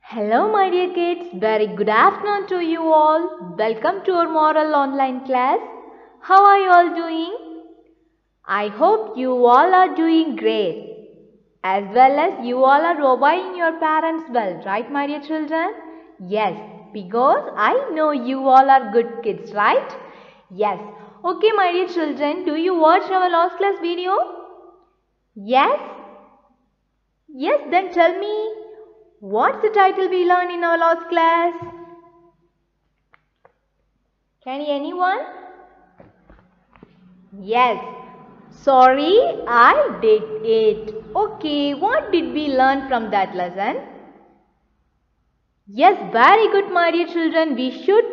Hello my dear kids, very good afternoon to you all. Welcome to our moral online class. How are you all doing? I hope you all are doing great. As well as you all are obeying your parents well, right my dear children? Yes, because I know you all are good kids, right? Yes. Okay my dear children, do you watch our last class video? Yes? Yes, then tell me, what's the title we learned in our last class? Can anyone? Yes. Sorry, I did it. Okay, what did we learn from that lesson? Yes, very good my dear children. We should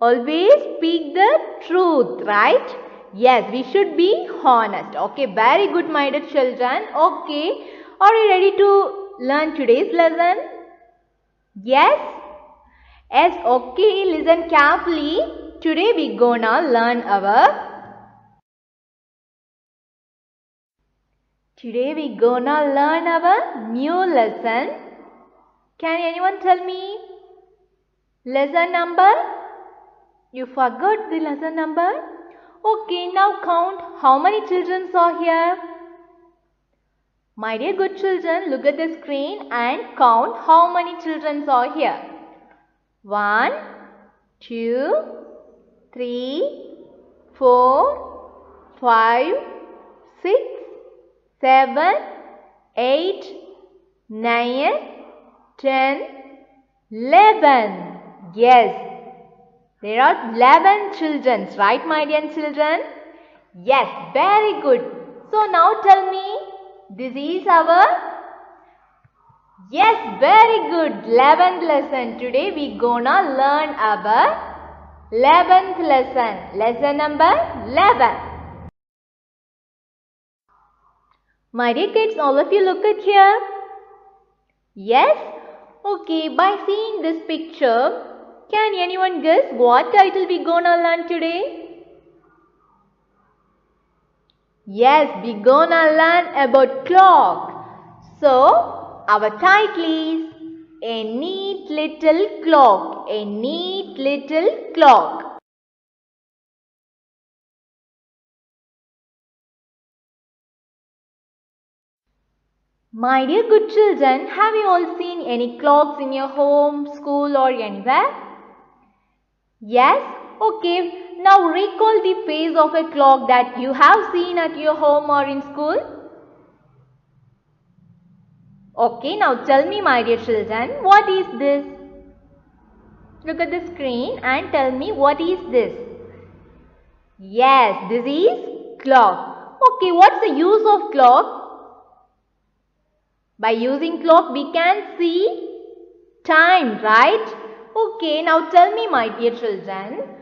always speak the truth, right? Yes, we should be honest. Okay, very good my dear children. Okay, are you ready to learn today's lesson? Yes? Yes, okay, listen carefully. Today we gonna learn our new lesson. Can anyone tell me lesson number? You forgot the lesson number? Okay, now count how many children are here. My dear good children, look at the screen and count how many children are here. 1, 2, 3, 4, 5, 6, 7, 8, 9, 10, 11. Yes, there are 11 children, right my dear children? Yes, very good. So now tell me, this is our... Yes, very good. 11th lesson. Today we gonna learn our 11th lesson. Lesson number 11. My dear kids, all of you look at here. Yes? Okay, by seeing this picture, can anyone guess what title we gonna learn today? Yes, we gonna learn about clock. So, our title is A Neat Little Clock. A Neat Little Clock. My dear good children, have you all seen any clocks in your home, school or anywhere? Yes? Okay. Now recall the face of a clock that you have seen at your home or in school. Okay, now tell me my dear children, what is this? Look at the screen and tell me what is this? Yes, this is clock. Okay, what's the use of clock? By using clock we can see time, right? Okay, now tell me my dear children.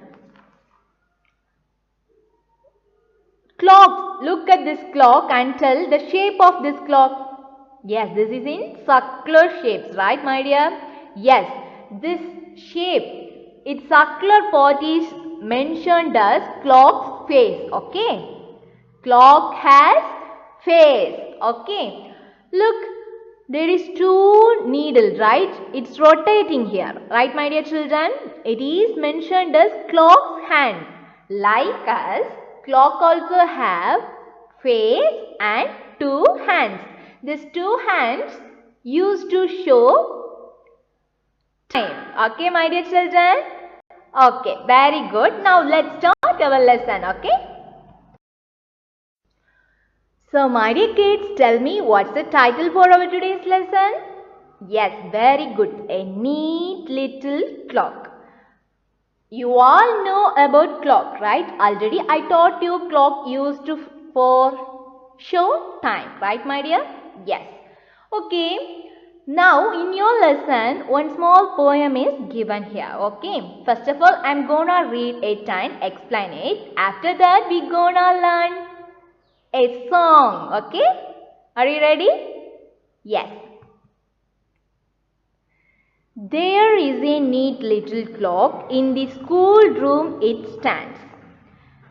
Clock, look at this clock and tell the shape of this clock. Yes, this is in circular shapes, right my dear? Yes, this shape, its circular part is mentioned as clock face, okay? Clock has face, okay? Look, there is two needles, right? It's rotating here, right my dear children? It is mentioned as clock's hand. Like us, clock also have face and two hands. These two hands used to show time. Okay my dear children? Okay, very good. Now let's start our lesson, okay? So my dear kids, tell me what's the title for our today's lesson? Yes, very good. A neat little clock. You all know about clock, right? Already I taught you clock used for show time, right my dear? Yes. Okay. Now in your lesson, one small poem is given here, okay? First of all, I'm gonna read it and explain it. After that, we gonna learn a song, okay? Are you ready? Yes. There is a neat little clock, in the schoolroom it stands,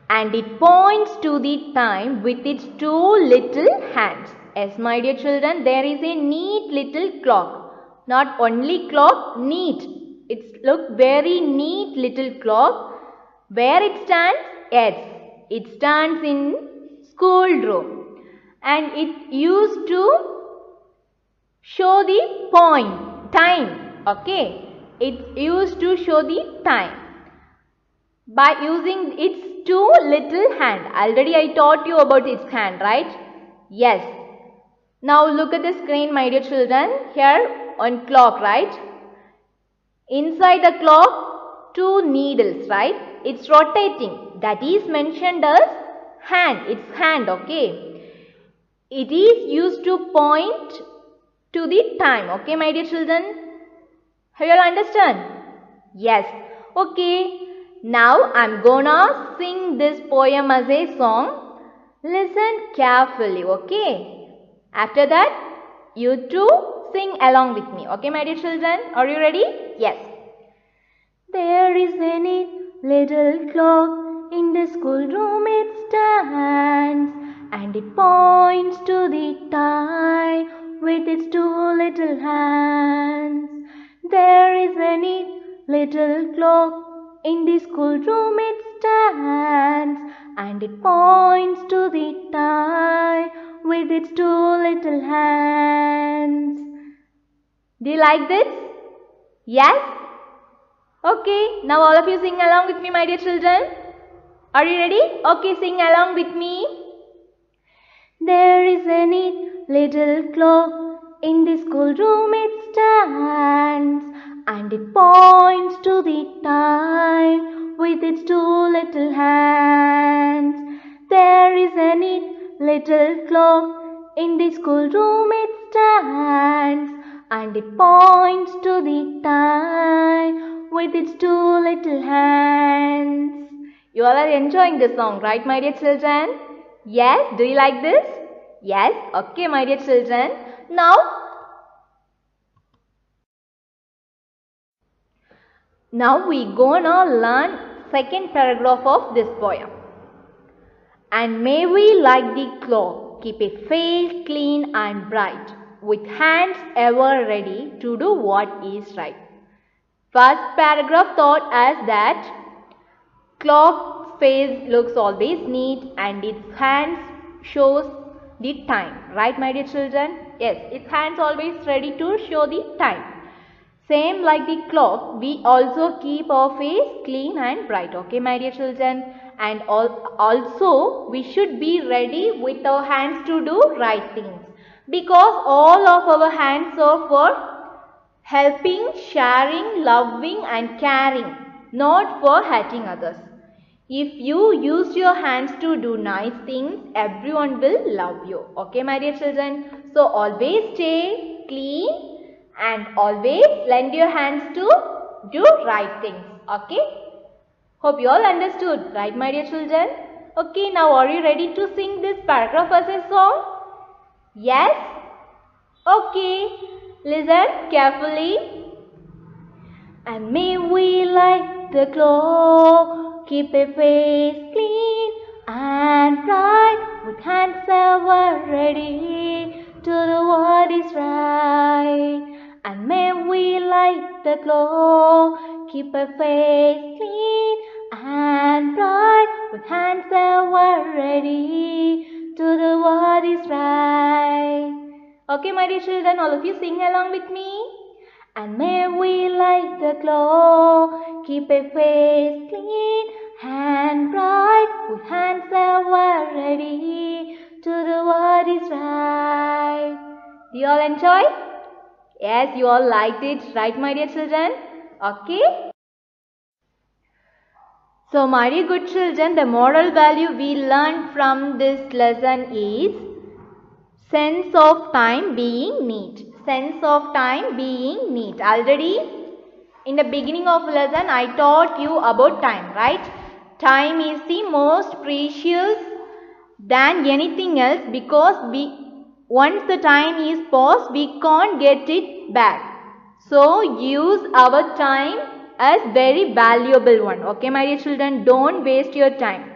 and it points to the time with its two little hands. Yes, my dear children, there is a neat little clock. Not only clock, neat. It's look very neat little clock. Where it stands? Yes, it stands in school room. And it used to show the point, time. Okay. It used to show the time by using its two little hand. Already I taught you about its hand, right? Yes. Now look at the screen, my dear children. Here on clock, right? Inside the clock, two needles, right? It's rotating. That is mentioned as hand. It's hand, okay? It is used to point to the time, okay, my dear children? Have you all understand? Yes. Okay. Now I'm gonna sing this poem as a song. Listen carefully, okay? After that, you too sing along with me. Okay, my dear children? Are you ready? Yes. There is a neat little clock in the schoolroom it stands, and it points to the time with its two little hands. There is a neat little clock in the schoolroom it stands, and it points to the time with its two little hands. Do you like this? Yes? Okay, now all of you sing along with me, my dear children. Are you ready? Okay, sing along with me. There is a neat little clock in the schoolroom it stands, and it points to the time with its two little hands. There is a neat little clock in the schoolroom it stands, and it points to the time with its two little hands. You all are enjoying this song, right, my dear children? Yes, do you like this? Yes, okay, my dear children. Now we gonna learn second paragraph of this poem. And may we like the clock, keep a face clean and bright, with hands ever ready to do what is right. First paragraph taught us that clock's face looks always neat and its hands shows the time. Right, my dear children? Yes, its hands always ready to show the time. Same like the clock, we also keep our face clean and bright. Okay, my dear children? And also, we should be ready with our hands to do right things. Because all of our hands are for helping, sharing, loving and caring, not for hurting others. If you use your hands to do nice things, everyone will love you. Okay, my dear children? So, always stay clean and always lend your hands to do right things. Okay? Hope you all understood. Right, my dear children? Okay, now are you ready to sing this paragraph as a song? Yes? Okay. Listen carefully. And may we like the clock, keep a face clean and bright, with hands ever ready to do what is right. And may we like the clock, keep a face clean and bright, with hands ever ready to do what is right. Okay, my dear children, all of you sing along with me. And may we like the clock, keep a face clean and bright, with hands ever ready to do what is right. Do you all enjoy? Yes, you all liked it, right, my dear children? Okay. So, my dear good children, the moral value we learned from this lesson is sense of time being neat. Sense of time being neat. Already in the beginning of lesson I taught you about time, right? Time is the most precious than anything else because once the time is passed, we can't get it back. So use our time as very valuable one. Okay, my dear children, don't waste your time.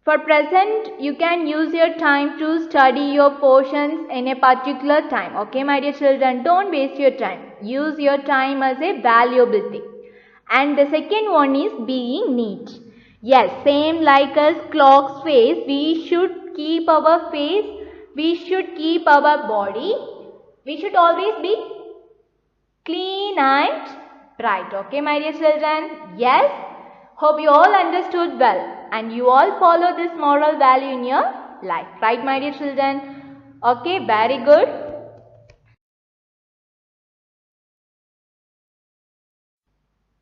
For present, you can use your time to study your portions in a particular time. Okay, my dear children, don't waste your time. Use your time as a valuable thing. And the second one is being neat. Yes, same like as clock's face, we should keep our face, we should keep our body, we should always be clean and bright. Okay, my dear children? Yes? Hope you all understood well and you all follow this moral value in your life. Right, my dear children? Okay, very good.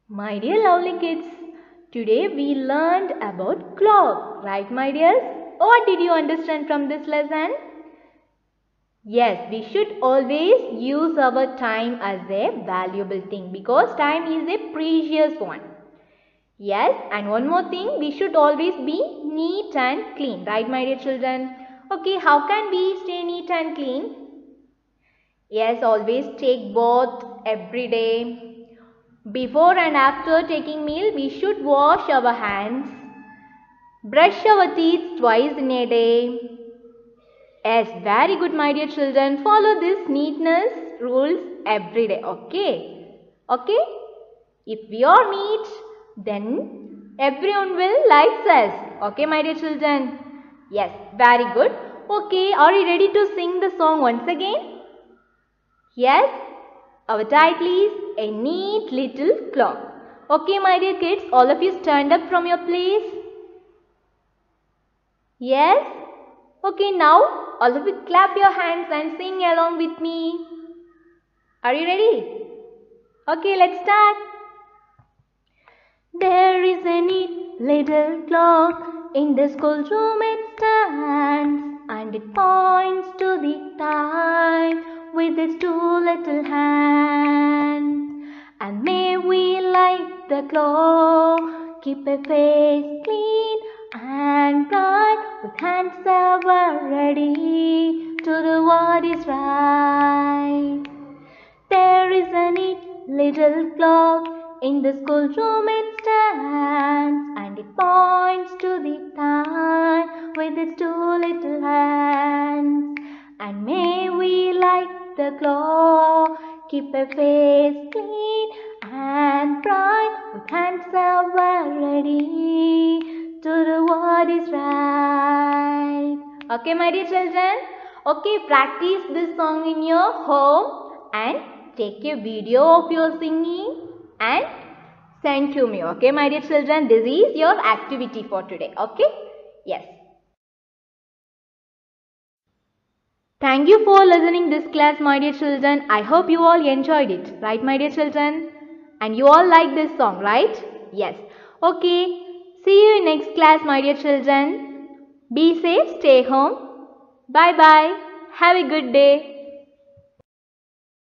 My dear lovely kids, today we learned about clock. Right, my dears? What did you understand from this lesson? Yes, we should always use our time as a valuable thing because time is a precious one. Yes, and one more thing, we should always be neat and clean. Right, my dear children? Okay, how can we stay neat and clean? Yes, always take bath every day. Before and after taking meal, we should wash our hands. Brush our teeth twice in a day. Yes, very good, my dear children. Follow this neatness rules every day. Okay? Okay? If we are neat, then everyone will like us. Okay, my dear children? Yes, very good. Okay, are you ready to sing the song once again? Yes? Our title is A Neat Little Clock. Okay, my dear kids, all of you stand up from your place. Yes? Okay, now all of you clap your hands and sing along with me. Are you ready? Okay, let's start. There is a neat little clock in the schoolroom it stands, and it points to the time with its two little hands. And may we like the clock, keep a face clean and bright, with hands ever ready to do what is right. There is a neat little clock in the schoolroom it stands, and it points to the time with its two little hands. And may we like the clock, keep a face clean and bright, with hands ever ready to do what is right. Okay, my dear children? Okay, practice this song in your home and take a video of your singing and send to me. Okay, my dear children, this is your activity for today. Okay? Yes. Thank you for listening this class, my dear children. I hope you all enjoyed it. Right, my dear children? And you all like this song, right? Yes. Okay. See you in next class, my dear children. Be safe, stay home. Bye-bye. Have a good day.